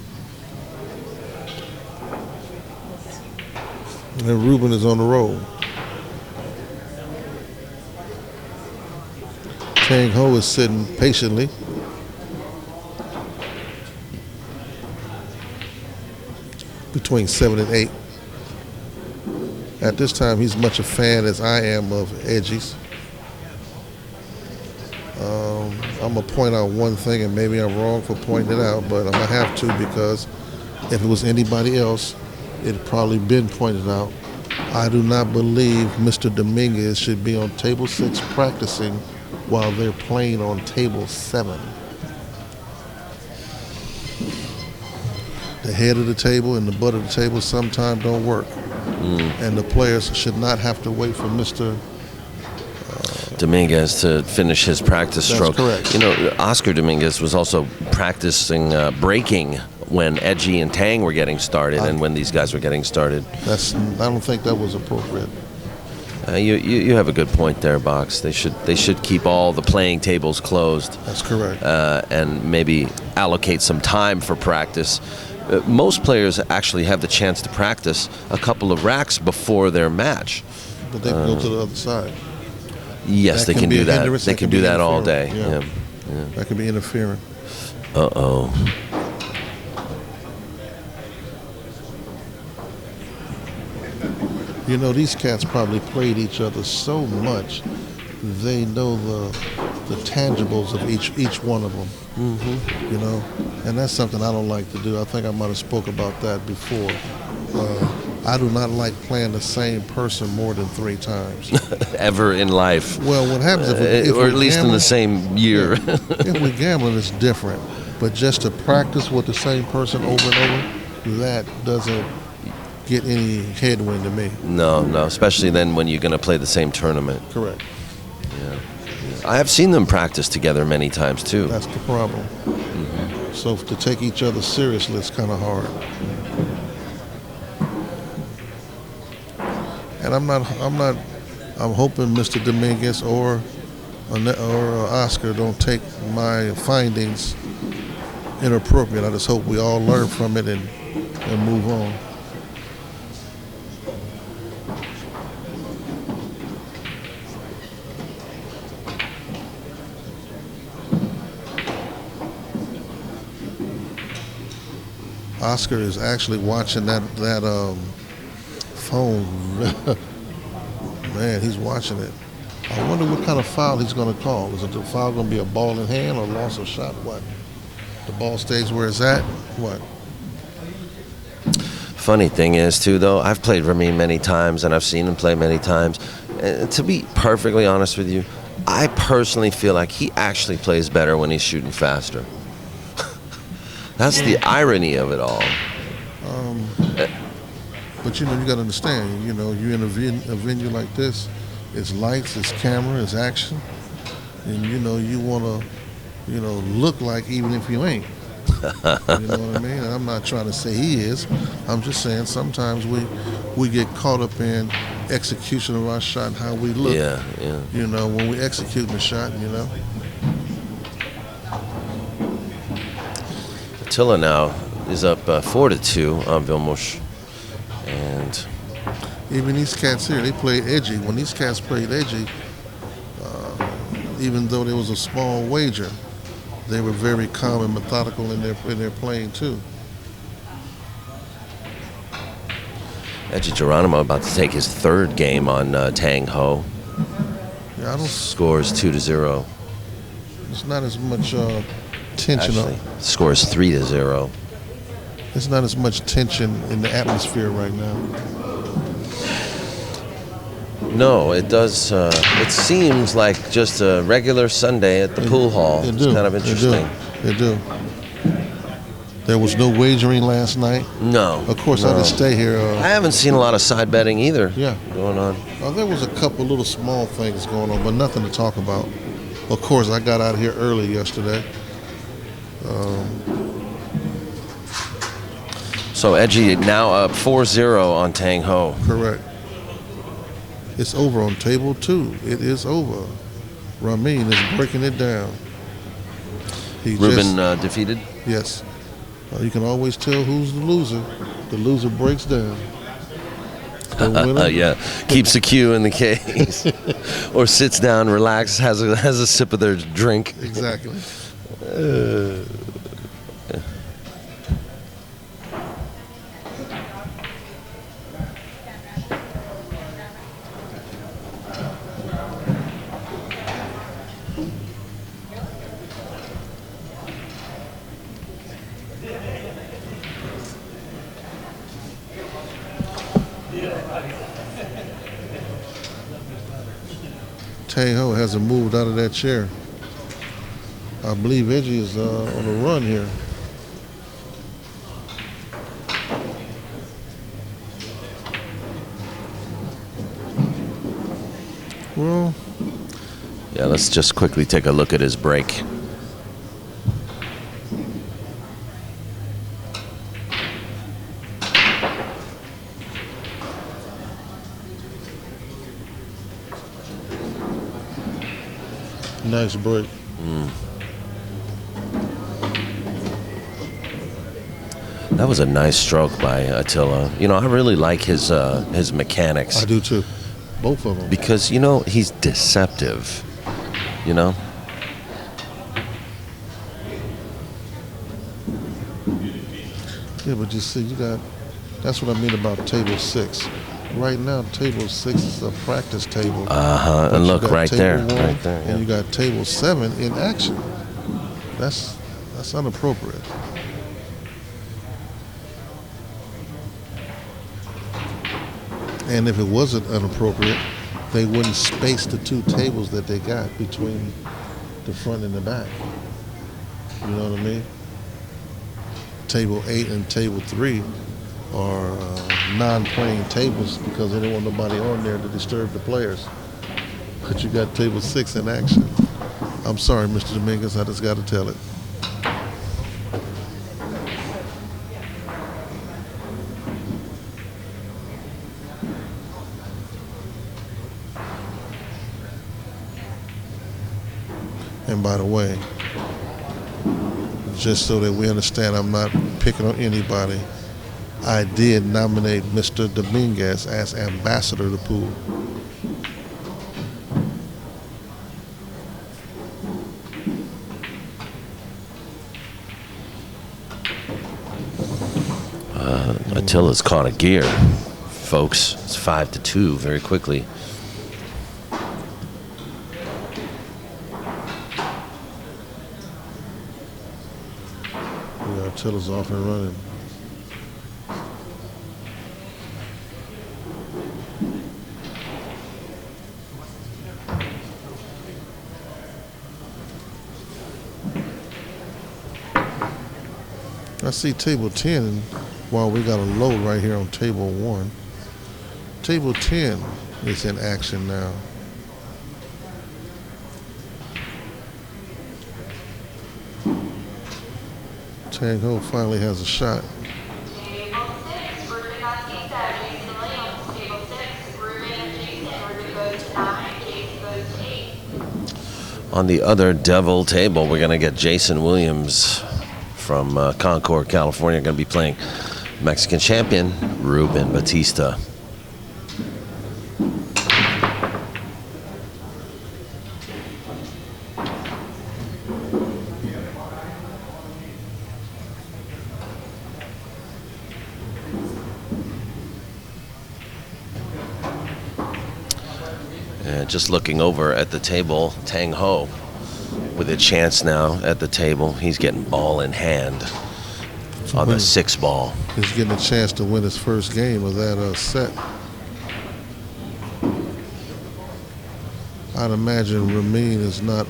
And Ruben is on the roll. Tang Ho is sitting patiently. Between 7 and 8. At this time, he's much a fan as I am of edgies. I'm going to point out one thing, and maybe I'm wrong for pointing it out, but I'm going to have to, because if it was anybody else, it'd probably been pointed out. I do not believe Mr. Dominguez should be on table 6 practicing while they're playing on table 7. The head of the table and the butt of the table sometimes don't work. And the players should not have to wait for Mr. Dominguez to finish his practice stroke. That's correct. You know, Oscar Dominguez was also practicing breaking when Edgy and Tang were getting started and when these guys were getting started. I don't think that was appropriate. You have a good point there, Box. They should keep all the playing tables closed. That's correct. And maybe allocate some time for practice. Most players actually have the chance to practice a couple of racks before their match. But they can go to the other side. Yes, they can do that. They can do that all day. Yeah. That could be interfering. Uh-oh. You know, these cats probably played each other so much, they know the tangibles of each one of them. Mm-hmm. You know, and that's something I don't like to do. I think I might have spoke about that before. I do not like playing the same person more than 3 times. Ever in life. Well, what happens or at least in the same year. If we're gambling, it's different. But just to practice with the same person over and over, that doesn't get any headwind to me. No, especially then when you're going to play the same tournament. Correct. Yeah. I have seen them practice together many times too. That's the problem. Mm-hmm. So to take each other seriously, it's kind of hard. And I'm hoping Mr. Dominguez or Oscar don't take my findings inappropriate. I just hope we all learn from it and move on. Oscar is actually watching that phone. Man, he's watching it. I wonder what kind of foul he's going to call. Is the foul going to be a ball in hand or loss of shot? What? The ball stays where it's at? What? Funny thing is, too, though, I've played Remy many times and I've seen him play many times. And to be perfectly honest with you, I personally feel like he actually plays better when he's shooting faster. That's the irony of it all. But you got to understand, you're in a venue like this, it's lights, it's camera, it's action, and you want to, look like even if you ain't. You know what I mean? And I'm not trying to say he is. I'm just saying sometimes we get caught up in execution of our shot and how we look. Yeah. When we execute the shot, Attilla now is up 4-2 on Vilmos. And even these cats here, they play edgy. When these cats played edgy, even though there was a small wager, they were very calm and methodical in their playing too. Edgy Geronimo about to take his 3rd game on Tang Ho. Yeah, scores 2-0. It's not as much tension. Actually, scores 3-0. There's not as much tension in the atmosphere right now. No, it does. It seems like just a regular Sunday at the pool hall. It's kind of interesting. They do. There was no wagering last night. No. Of course, no. I didn't stay here. I haven't seen a lot of side betting either. Yeah. Going on. There was a couple little small things going on, but nothing to talk about. Of course, I got out of here early yesterday. So Edgy now up 4-0 on Tang Ho. Correct. It's over on table 2. It is over. Ramin is breaking it down. Ruben defeated? Yes. You can always tell who's the loser. The loser breaks down. The winner, yeah, keeps the cue in the case, or sits down, relaxes, has a sip of their drink. Exactly. Tang Ho hasn't moved out of that chair. I believe Edgy is on a run here. Well, yeah, let's just quickly take a look at his break. nice break. That was a nice stroke by Attila. You know, I really like his mechanics. I do too. Both of them. Because, you know, he's deceptive. You know? Yeah, but you see, that's what I mean about table 6. Right now, table 6 is a practice table. And look, right there. Right there. And you got table 7 in action. That's inappropriate. And if it wasn't inappropriate, they wouldn't space the two tables that they got between the front and the back. You know what I mean? Table 8 and table 3 are non-playing tables because they didn't want nobody on there to disturb the players. But you got table 6 in action. I'm sorry, Mr. Dominguez, I just got to tell it. And by the way, just so that we understand, I'm not picking on anybody. I did nominate Mr. Dominguez as ambassador to the pool. Attila's caught a gear, folks. It's 5-2 very quickly. Yeah, Attila's off and running. I see table 10 while we got a load right here on table 1. Table 10 is in action now. Tang Ho finally has a shot. On the other devil table, we're going to get Jason Williams from Concord, California, going to be playing Mexican champion Ruben Batista. And just looking over at the table, Tang Ho with a chance now at the table. He's getting ball in hand on the 6 ball. He's getting a chance to win his first game of that set. I'd imagine Ramin is not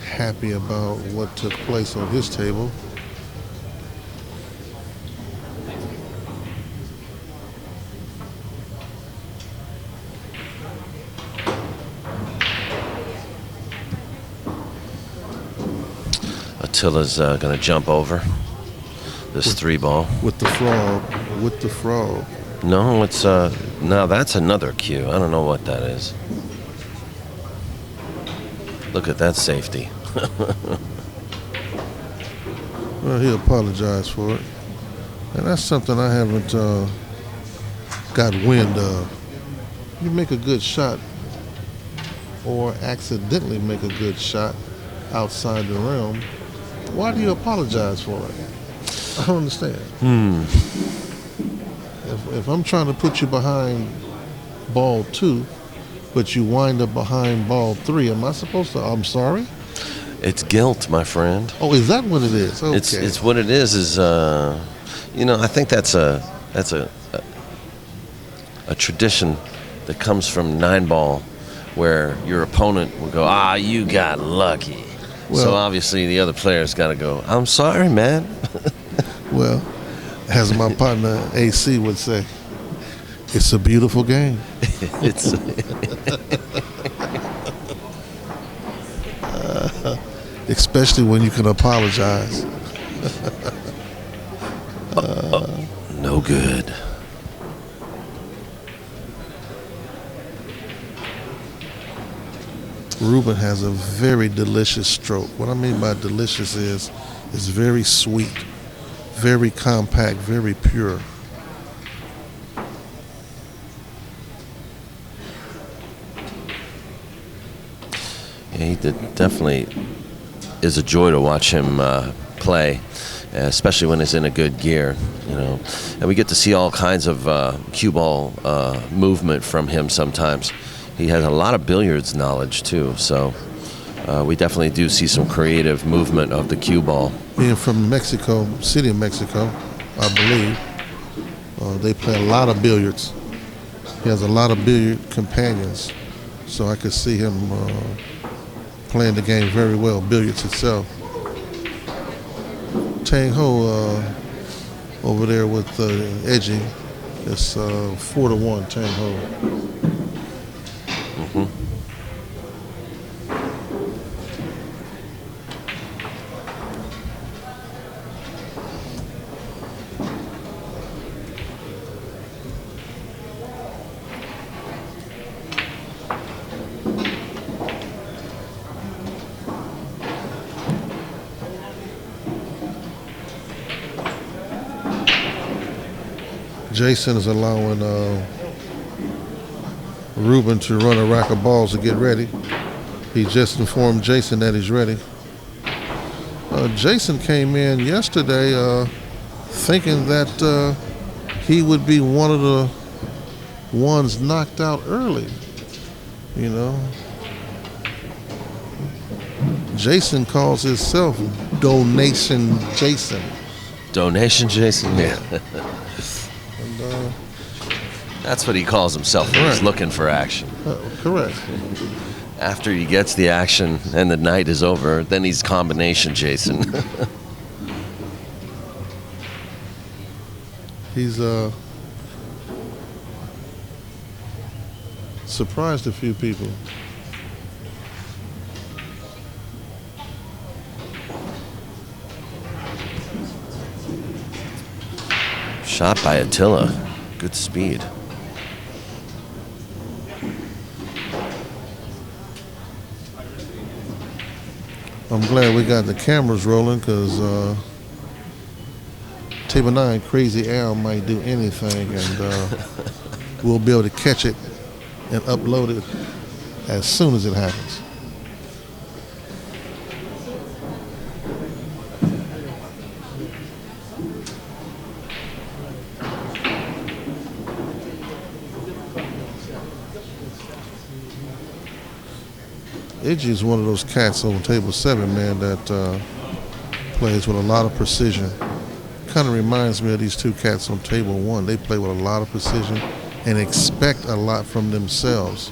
happy about what took place on his table. Attila's going to jump over this 3-ball. With the frog. With the frog. No, it's no, that's another cue. I don't know what that is. Look at that safety. Well, he apologized for it. And that's something I haven't got wind of. You make a good shot or accidentally make a good shot outside the realm, why do you apologize for it? I don't understand. If I'm trying to put you behind ball 2, but you wind up behind ball 3, am I supposed to, I'm sorry? It's guilt, my friend. Oh, is that what it is? Okay. It's what it is you know, I think that's a tradition that comes from 9-ball, where your opponent will go, you got lucky. Well, so obviously the other player's got to go, I'm sorry, man. Well, as my partner AC would say, it's a beautiful game. It's especially when you can apologize. no good. Ruben has a very delicious stroke. What I mean by delicious is it's very sweet, very compact, very pure. Yeah, he definitely is a joy to watch him play, especially when he's in a good gear, you know. And we get to see all kinds of cue ball movement from him sometimes. He has a lot of billiards knowledge too, so we definitely do see some creative movement of the cue ball. Being from Mexico, city of Mexico, I believe, they play a lot of billiards. He has a lot of billiard companions, so I could see him playing the game very well, billiards itself. Tang Ho over there with edging, it's 4-1 Tang Ho. Jason is allowing Ruben to run a rack of balls to get ready. He just informed Jason that he's ready. Jason came in yesterday thinking that he would be one of the ones knocked out early, you know. Jason calls himself Donation Jason. Donation Jason, yeah. That's what he calls himself when he's looking for action. Correct. After he gets the action and the night is over, then he's combination Jason. He's surprised a few people. Shot by Attila. Good speed. I'm glad we got the cameras rolling, because Table 9 Crazy Al might do anything, and we'll be able to catch it and upload it as soon as it happens. Iggy is one of those cats on table 7, man, that plays with a lot of precision. Kind of reminds me of these two cats on table 1. They play with a lot of precision and expect a lot from themselves.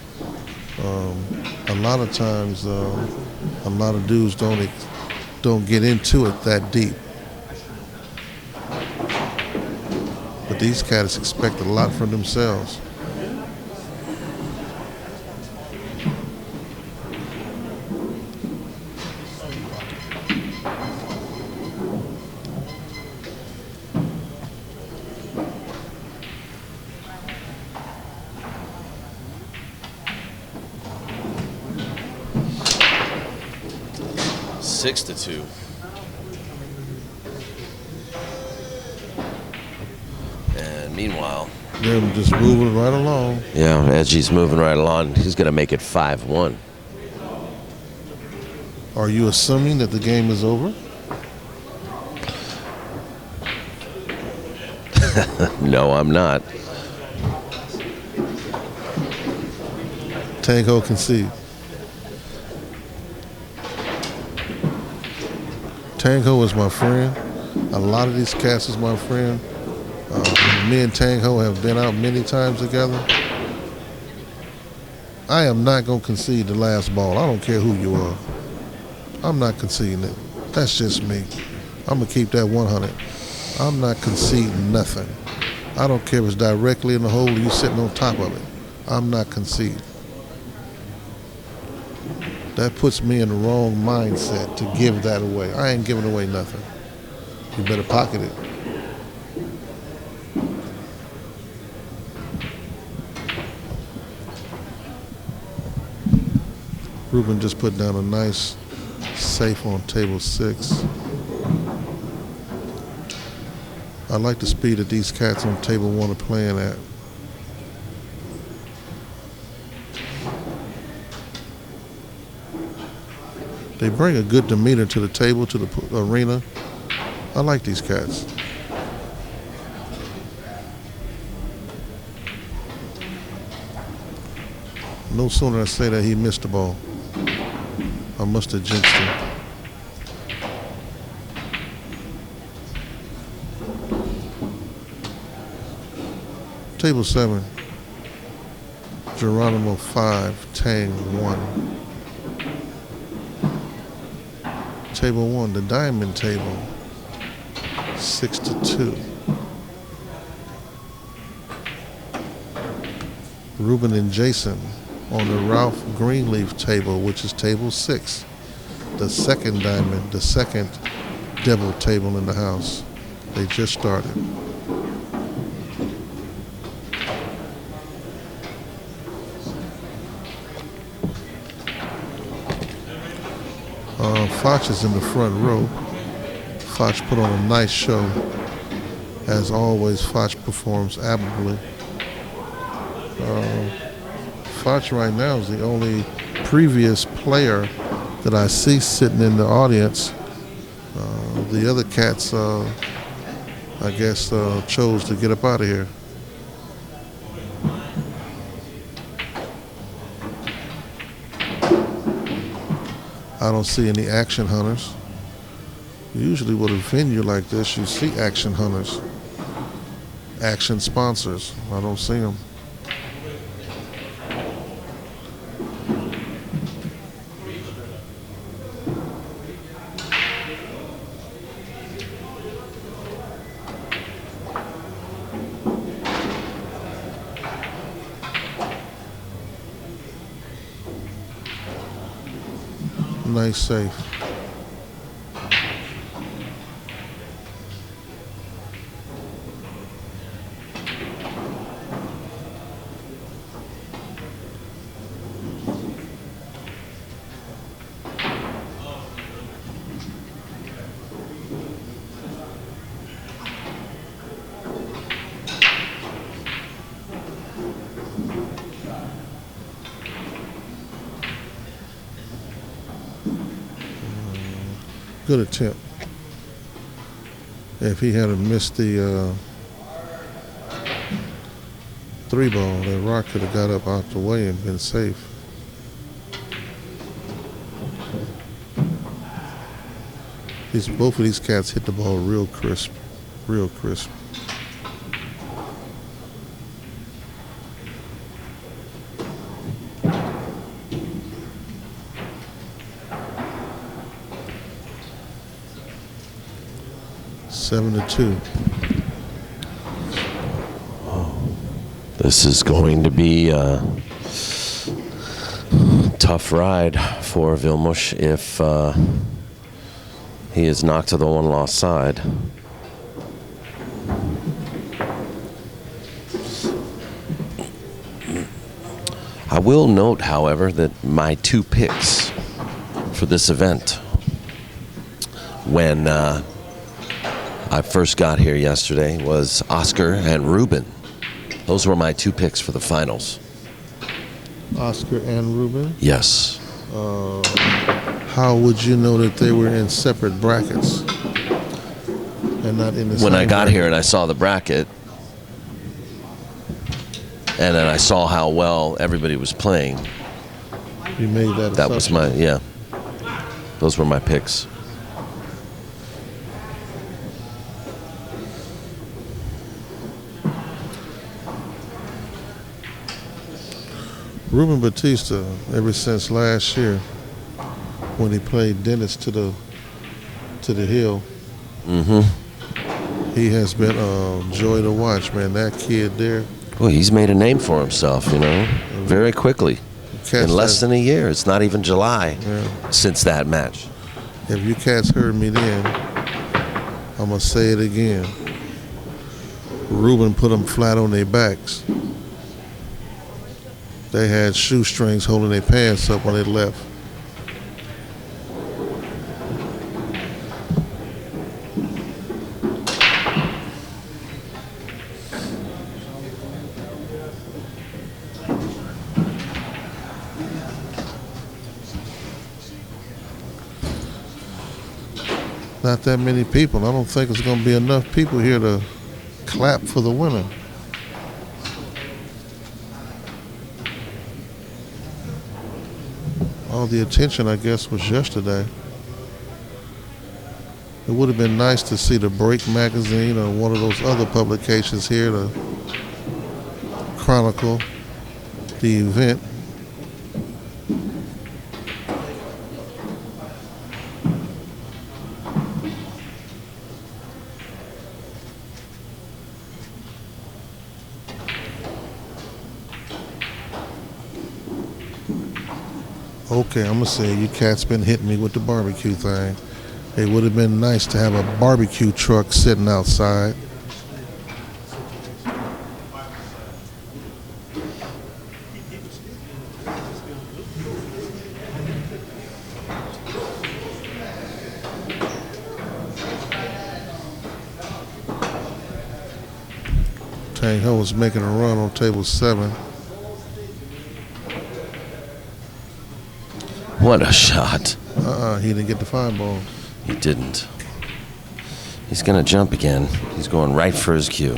A lot of times, a lot of dudes don't get into it that deep. But these cats expect a lot from themselves. 6-2. And meanwhile, they're just moving right along. yeah, Edgy's moving right along. He's going to make it 5-1. Are you assuming that the game is over? No, I'm not. Tango concede. Tango is my friend. A lot of these cats is my friend. Me and Tango have been out many times together. I am not going to concede the last ball. I don't care who you are. I'm not conceding it. That's just me. I'm going to keep that 100. I'm not conceding nothing. I don't care if it's directly in the hole or you sitting on top of it. I'm not conceding. That puts me in the wrong mindset to give that away. I ain't giving away nothing. You better pocket it. Ruben just put down a nice safe on table 6. I like the speed that these cats on table 1 are playing at. They bring a good demeanor to the table, to the arena. I like these cats. No sooner I say that he missed the ball. I must have jinxed him. Table 7. Geronimo 5, Tang 1. Table 1, the diamond table, 6-2. Ruben and Jason on the Ralph Greenleaf table, which is table 6, the second diamond, the second devil table in the house. They just started. Foch is in the front row. Foch put on a nice show. As always, Foch performs admirably. Foch right now is the only previous player that I see sitting in the audience. The other cats, I guess, chose to get up out of here. I don't see any action hunters. Usually with a venue like this, you see action hunters, action sponsors. I don't see them. Nice safe. Good attempt. If he had missed the 3 ball, that rock could have got up out the way and been safe. Both of these cats hit the ball real crisp, real crisp. Seven to 2. This is going to be a tough ride for Vilmos if he is knocked to the one-loss side. I will note, however, that my 2 picks for this event when I first got here yesterday was Oscar and Ruben. Those were my 2 picks for the finals. Oscar and Ruben? Yes. How would you know that they were in separate brackets and not in the same When I got bracket? here and I saw the bracket, and then I saw how well everybody was playing, You made that that was assumption. yeah. Those were my picks. Ruben Batista, ever since last year, when he played Dennis to the hill, he has been a joy to watch, man. That kid there, Well, he's made a name for himself, you know, very quickly. In less than a year. It's not even July since that match. If you cats heard me then, I'm going to say it again. Ruben put them flat on their backs. They had shoestrings holding their pants up when they left. Not that many people. I don't think it's going to be enough people here to clap for the winner. All the attention, I guess, was yesterday. It would have been nice to see the Break magazine or one of those other publications here to chronicle the event. Okay, I'm gonna say you cats been hitting me with the barbecue thing. It would have been nice to have a barbecue truck sitting outside. Tang Ho was making a run on table 7. What a shot. He didn't get the 5 ball. He didn't. He's going to jump again. He's going right for his cue.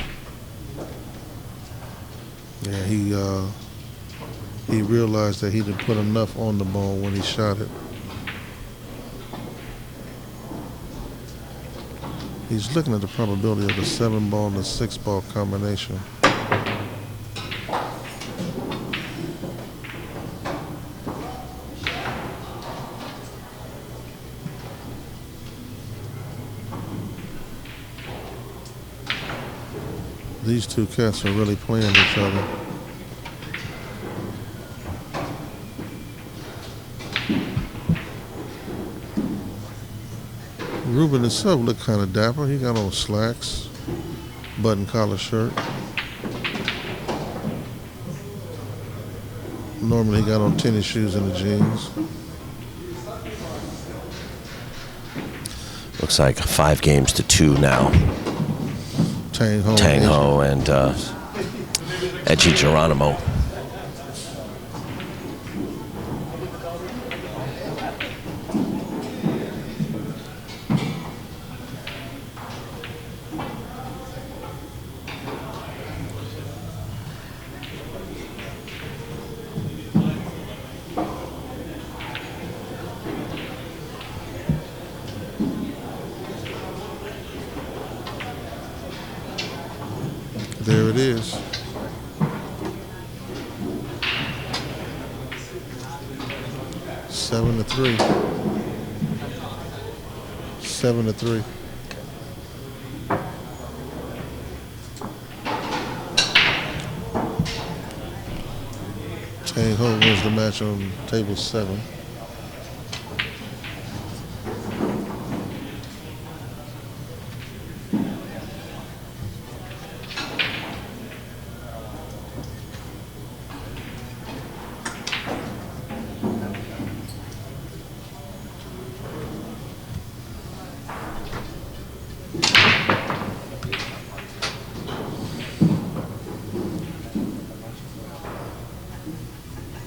Yeah, he realized that he didn't put enough on the ball when he shot it. He's looking at the probability of the 7 ball and the 6 ball combination. These two cats are really playing each other. Ruben himself looked kind of dapper. He got on slacks, button collar shirt. Normally he got on tennis shoes and the jeans. Looks like 5 games to 2 now. Tang Ho and Edgy Geronimo. There it is. Seven to 3. 7 to 3. Tang Ho wins the match on table 7.